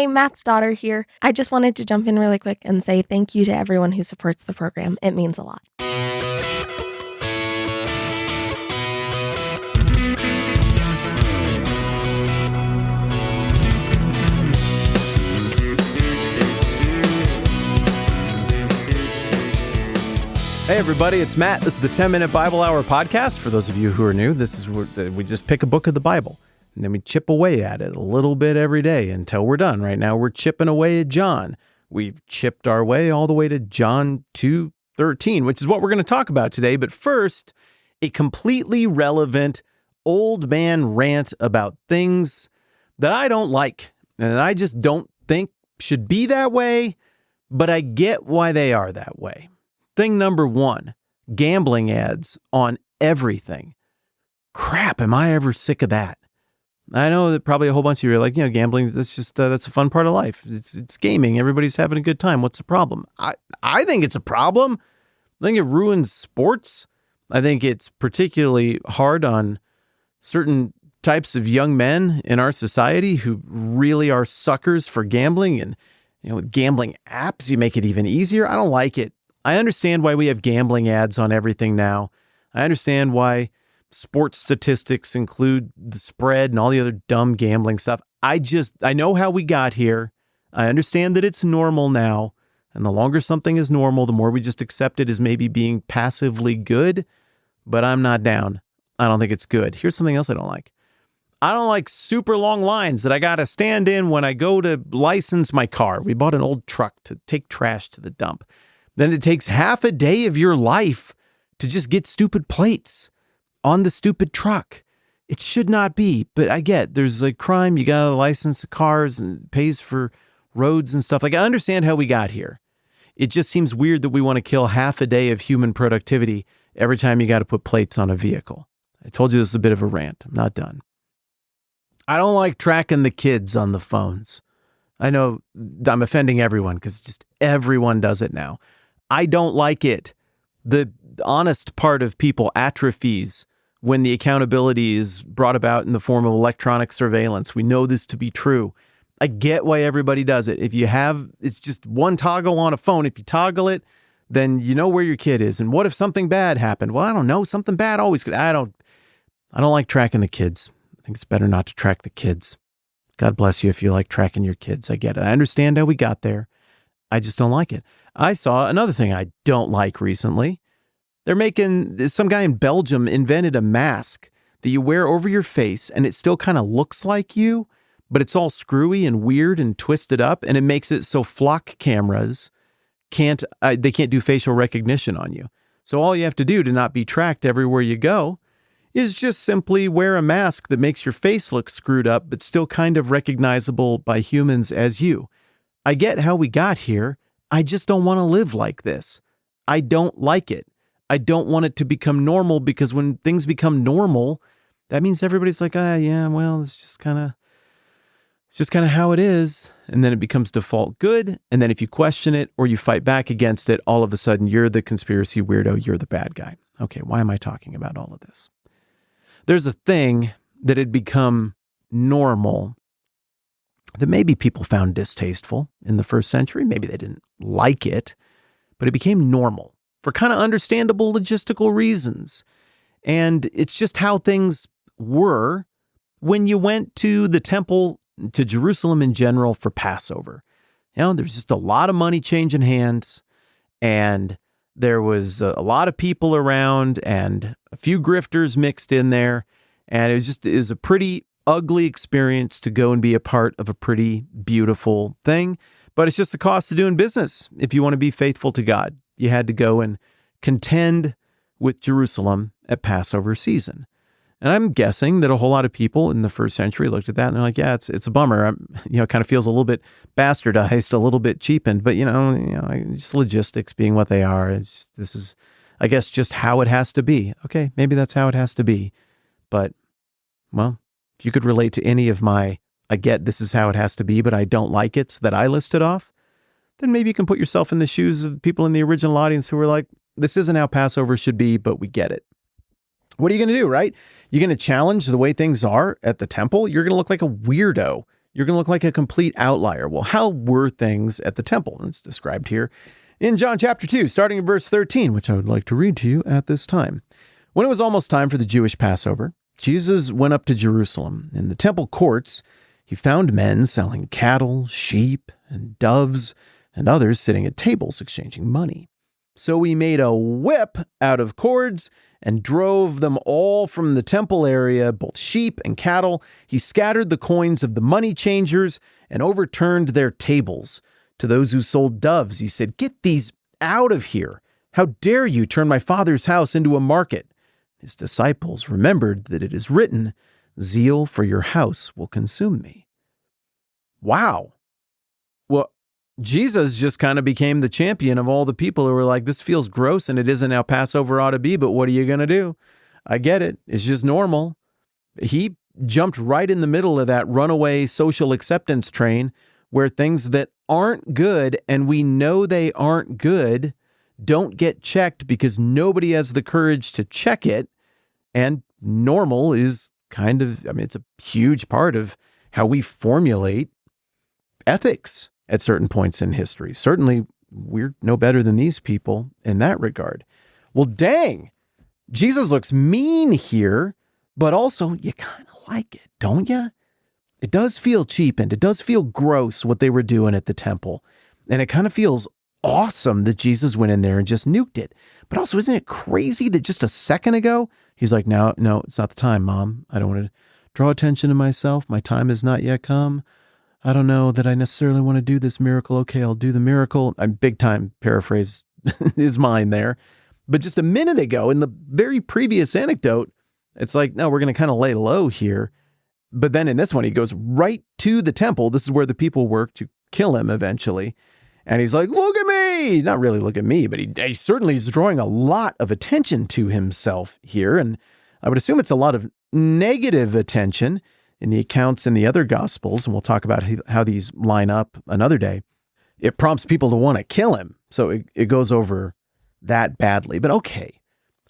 Hi, Matt's daughter here. I just wanted to jump in really quick and say thank you to everyone who supports the program. It means a lot. Hey everybody, it's Matt. This is the 10-Minute Bible Hour podcast. For those of you who are new, this is where we just pick a book of the Bible and then we chip away at it a little bit every day until we're done. Right now we're chipping away at John. We've chipped our way all the way to John 2:13, which is what we're going to talk about today. But first, a completely relevant old man rant about things that I don't like and I just don't think should be that way, but I get why they are that way. Thing number one, gambling ads on everything. Crap, am I ever sick of that? I know that probably a whole bunch of you are like, gambling, that's just, that's a fun part of life. It's gaming. Everybody's having a good time. What's the problem? I think it's a problem. I think it ruins sports. I think it's particularly hard on certain types of young men in our society who really are suckers for gambling. And, with gambling apps, you make it even easier. I don't like it. I understand why we have gambling ads on everything now. I understand why sports statistics include the spread and all the other dumb gambling stuff. I know how we got here. I understand that it's normal now. And the longer something is normal, the more we just accept it as maybe being passively good. But I'm not down. I don't think it's good. Here's something else I don't like. I don't like super long lines that I got to stand in when I go to license my car. We bought an old truck to take trash to the dump. Then it takes half a day of your life to just get stupid plates on the stupid truck. It should not be, but I get there's like crime. You got to license the cars and pays for roads and stuff. Like, I understand how we got here. It just seems weird that we want to kill half a day of human productivity every time you got to put plates on a vehicle. I told you this is a bit of a rant. I'm not done. I don't like tracking the kids on the phones. I know I'm offending everyone because just everyone does it now. I don't like it. The honest part of people atrophies when the accountability is brought about in the form of electronic surveillance. We know this to be true. I get why everybody does it. It's just one toggle on a phone. If you toggle it, then you know where your kid is. And what if something bad happened? Well, I don't know. Something bad always could. I don't like tracking the kids. I think it's better not to track the kids. God bless you if you like tracking your kids. I get it. I understand how we got there. I just don't like it. I saw another thing I don't like recently. Some guy in Belgium invented a mask that you wear over your face and it still kind of looks like you, but it's all screwy and weird and twisted up, and it makes it so flock cameras can't do facial recognition on you. So all you have to do to not be tracked everywhere you go is just simply wear a mask that makes your face look screwed up, but still kind of recognizable by humans as you. I get how we got here. I just don't want to live like this. I don't like it. I don't want it to become normal, because when things become normal, that means everybody's like, it's just kind of how it is. And then it becomes default good. And then if you question it or you fight back against it, all of a sudden you're the conspiracy weirdo. You're the bad guy. Okay, why am I talking about all of this? There's a thing that had become normal that maybe people found distasteful in the first century. Maybe they didn't like it, but it became normal for kind of understandable logistical reasons. And it's just how things were when you went to the temple, to Jerusalem in general, for Passover. There's just a lot of money changing hands, and there was a lot of people around and a few grifters mixed in there. And it was a pretty ugly experience to go and be a part of a pretty beautiful thing. But it's just the cost of doing business. If you want to be faithful to God, you had to go and contend with Jerusalem at Passover season. And I'm guessing that a whole lot of people in the first century looked at that and they're like, yeah, it's a bummer. It kind of feels a little bit bastardized, a little bit cheapened, but just logistics being what they are. This is, I guess, just how it has to be. Okay, maybe that's how it has to be. But, well, if you could relate to any of my, I get this is how it has to be, but I don't like it, that I listed off, then maybe you can put yourself in the shoes of people in the original audience who were like, this isn't how Passover should be, but we get it. What are you going to do, right? You're going to challenge the way things are at the temple? You're going to look like a weirdo You're going to look like a complete outlier. Well, how were things at the temple? It's described here in John chapter 2, starting in verse 13, which I would like to read to you at this time. When it was almost time for the Jewish Passover, Jesus went up to Jerusalem. In the temple courts, he found men selling cattle, sheep, and doves, and others sitting at tables exchanging money. So he made a whip out of cords and drove them all from the temple area, both sheep and cattle. He scattered the coins of the money changers and overturned their tables. To those who sold doves, he said, "Get these out of here. How dare you turn my Father's house into a market?" His disciples remembered that it is written, "Zeal for your house will consume me." Wow. Well, Jesus just kind of became the champion of all the people who were like, this feels gross and it isn't how Passover ought to be, but what are you going to do? I get it. It's just normal. He jumped right in the middle of that runaway social acceptance train where things that aren't good, and we know they aren't good, don't get checked because nobody has the courage to check it. And normal is kind of, it's a huge part of how we formulate ethics at certain points in history. Certainly, we're no better than these people in that regard. Well, dang, Jesus looks mean here, but also you kind of like it, don't you? It does feel cheapened. It does feel gross what they were doing at the temple. And it kind of feels awesome that Jesus went in there and just nuked it. But also, isn't it crazy that just a second ago, he's like, no, it's not the time, Mom. I don't want to draw attention to myself. My time has not yet come. I don't know that I necessarily want to do this miracle. Okay, I'll do the miracle. I'm big time paraphrase is mine there. But just a minute ago in the very previous anecdote, it's like, no, we're going to kind of lay low here. But then in this one, he goes right to the temple. This is where the people work to kill him eventually. And he's like, look at me. Not really look at me, but he certainly is drawing a lot of attention to himself here. And I would assume it's a lot of negative attention in the accounts in the other Gospels, and we'll talk about how these line up another day. It prompts people to want to kill him. So it goes over that badly. But okay,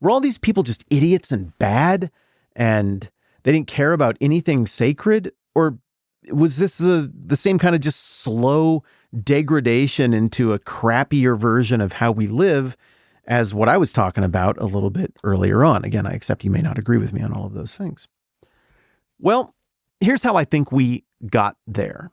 were all these people just idiots and bad, and they didn't care about anything sacred? Or was this the same kind of just slow degradation into a crappier version of how we live as what I was talking about a little bit earlier on? Again, I accept you may not agree with me on all of those things. Well, here's how I think we got there.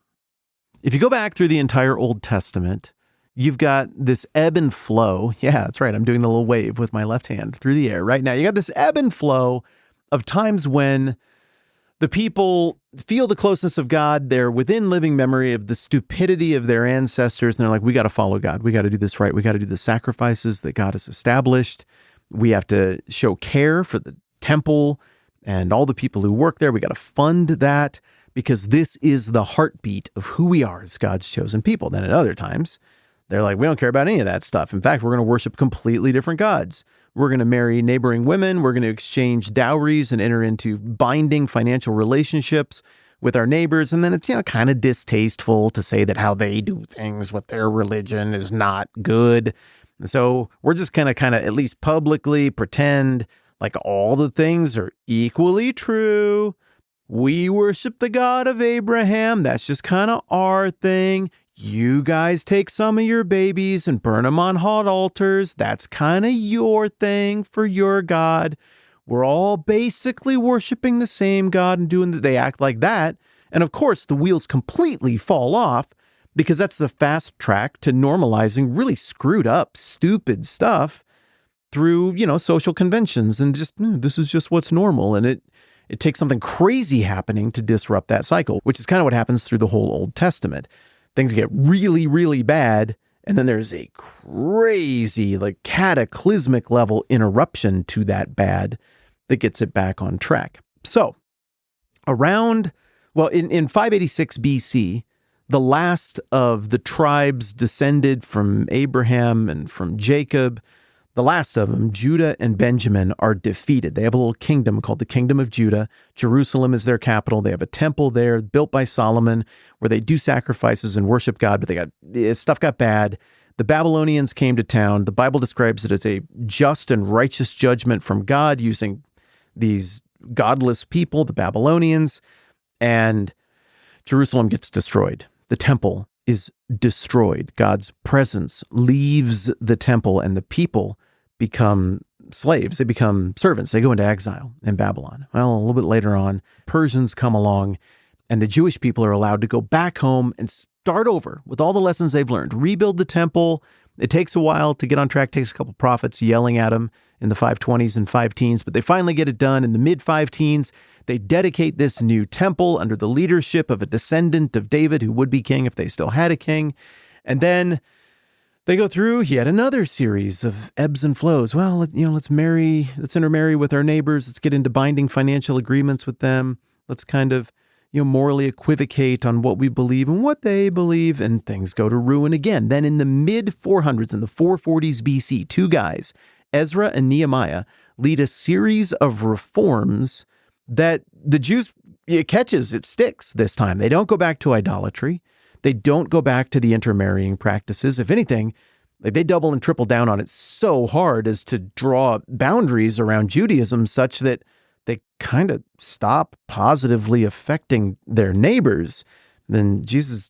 If you go back through the entire Old Testament, you've got this ebb and flow. Yeah, that's right. I'm doing the little wave with my left hand through the air right now. You got this ebb and flow of times when the people feel the closeness of God. They're within living memory of the stupidity of their ancestors. And they're like, we got to follow God. We got to do this right. We got to do the sacrifices that God has established. We have to show care for the temple and all the people who work there. We got to fund that because this is the heartbeat of who we are as God's chosen people. Then at other times, they're like, we don't care about any of that stuff. In fact, we're going to worship completely different gods. We're going to marry neighboring women. We're going to exchange dowries and enter into binding financial relationships with our neighbors. And then it's, kind of distasteful to say that how they do things with their religion is not good. So we're just going to kind of at least publicly pretend like all the things are equally true. We worship the God of Abraham. That's just kind of our thing. You guys take some of your babies and burn them on hot altars. That's kind of your thing for your God. We're all basically worshiping the same God and they act like that. And of course, the wheels completely fall off because that's the fast track to normalizing really screwed up, stupid stuff through, social conventions and just, this is just what's normal. And it takes something crazy happening to disrupt that cycle, which is kind of what happens through the whole Old Testament. Things get really, really bad. And then there's a crazy, cataclysmic level interruption to that bad that gets it back on track. So in 586 BC, the last of the tribes descended from Abraham and from Jacob. The last of them, Judah and Benjamin, are defeated. They have a little kingdom called the Kingdom of Judah. Jerusalem is their capital. They have a temple there built by Solomon where they do sacrifices and worship God, but stuff got bad. The Babylonians came to town. The Bible describes it as a just and righteous judgment from God using these godless people, the Babylonians. And Jerusalem gets destroyed. The temple is destroyed. God's presence leaves the temple, and the people become slaves. They become servants. They go into exile in Babylon. Well, a little bit later on, Persians come along, and the Jewish people are allowed to go back home and start over with all the lessons they've learned, rebuild the temple. It takes a while to get on track. It takes a couple prophets yelling at them in the 520s and 5-teens, but they finally get it done in the mid-5-teens. They dedicate this new temple under the leadership of a descendant of David who would be king if they still had a king. And then they go through yet another series of ebbs and flows. Well, let's intermarry with our neighbors. Let's get into binding financial agreements with them. Let's kind of, morally equivocate on what we believe and what they believe, and things go to ruin again. Then in the mid-400s, in the 440s BC, two guys, Ezra and Nehemiah, lead a series of reforms that the Jews, it sticks this time. They don't go back to idolatry. They don't go back to the intermarrying practices. If anything, they double and triple down on it so hard as to draw boundaries around Judaism such that they kind of stop positively affecting their neighbors. Then Jesus,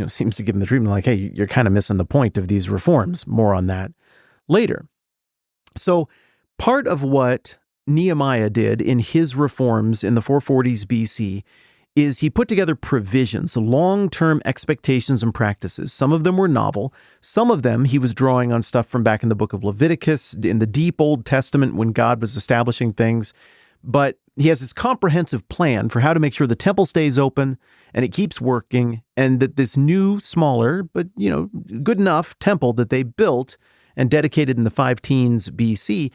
seems to give them the treatment like, hey, you're kind of missing the point of these reforms. More on that later. So part of what Nehemiah did in his reforms in the 440s BC is he put together provisions, long-term expectations and practices. Some of them were novel. Some of them he was drawing on stuff from back in the book of Leviticus, in the deep Old Testament when God was establishing things. But he has this comprehensive plan for how to make sure the temple stays open and it keeps working, and that this new, smaller, but, good enough temple that they built and dedicated in the 5-teens BC,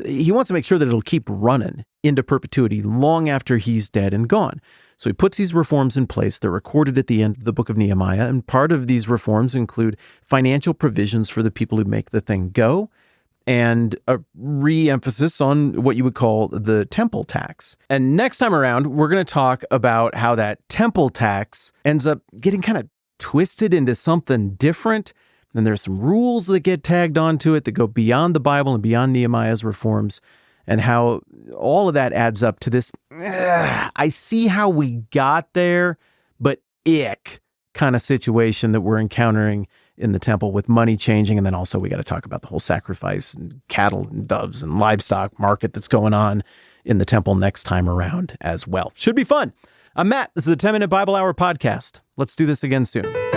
he wants to make sure that it'll keep running into perpetuity long after he's dead and gone. So he puts these reforms in place. They're recorded at the end of the book of Nehemiah, and part of these reforms include financial provisions for the people who make the thing go, and a re-emphasis on what you would call the temple tax. And next time around, we're going to talk about how that temple tax ends up getting kind of twisted into something different. Then there's some rules that get tagged onto it that go beyond the Bible and beyond Nehemiah's reforms, and how all of that adds up to this, I see how we got there, but ick kind of situation that we're encountering in the temple with money changing. And then also we got to talk about the whole sacrifice and cattle and doves and livestock market that's going on in the temple next time around as well. Should be fun. I'm Matt. This is the 10-Minute Bible Hour podcast. Let's do this again soon.